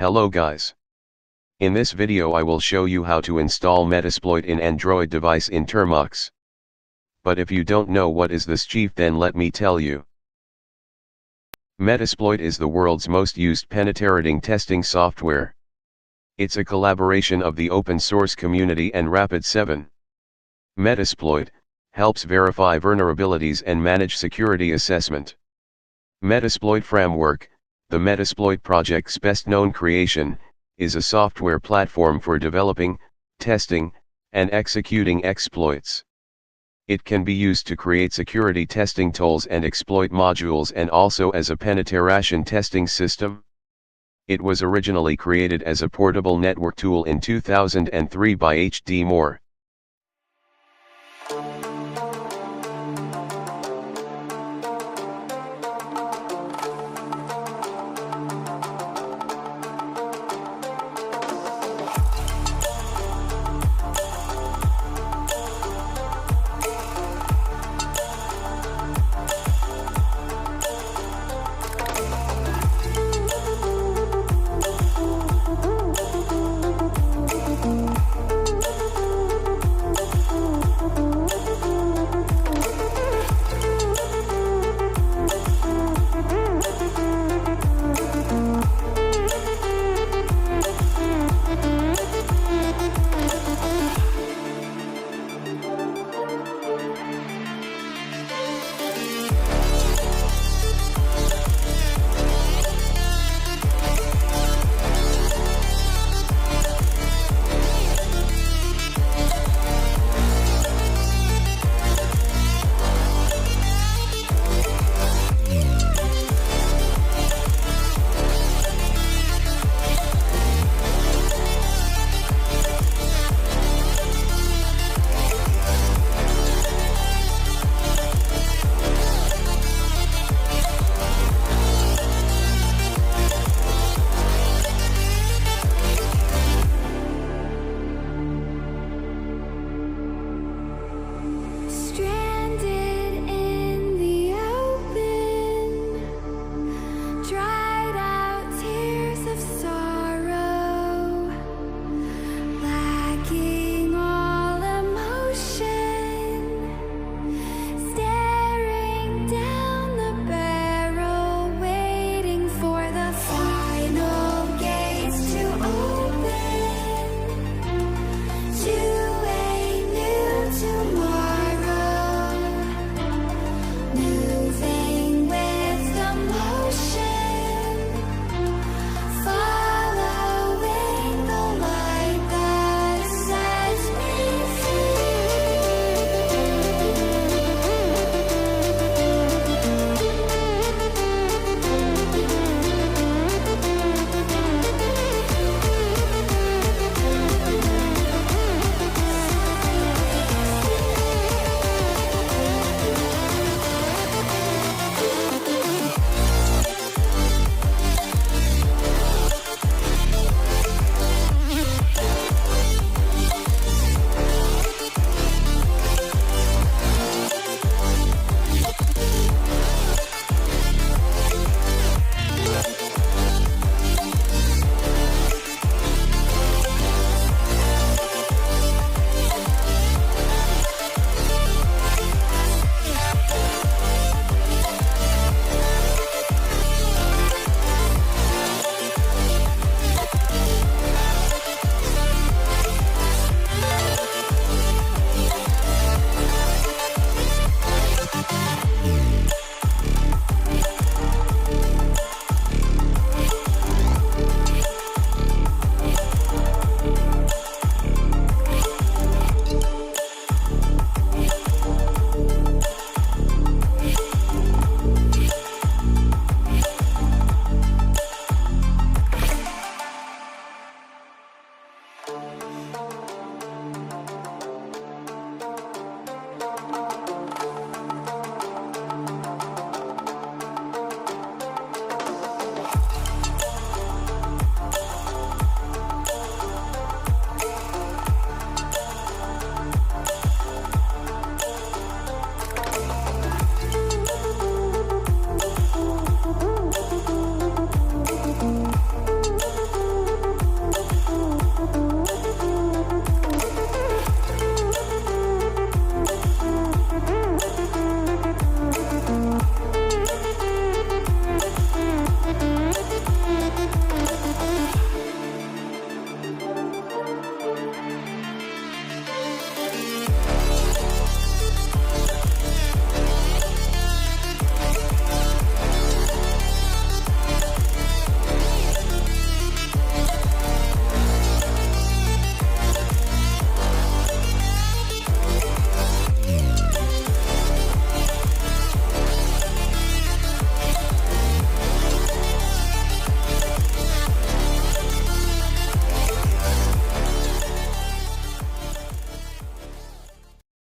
Hello guys. In this video I will show you how to install Metasploit in Android device in Termux. But if you don't know what is this chief, then let me tell you. Metasploit is the world's most used penetration testing software. It's a collaboration of the open source community and Rapid7. Metasploit helps verify vulnerabilities and manage security assessment. Metasploit framework, the Metasploit project's best-known creation, is a software platform for developing, testing, and executing exploits. It can be used to create security testing tools and exploit modules, and also as a penetration testing system. It was originally created as a portable network tool in 2003 by H.D. Moore.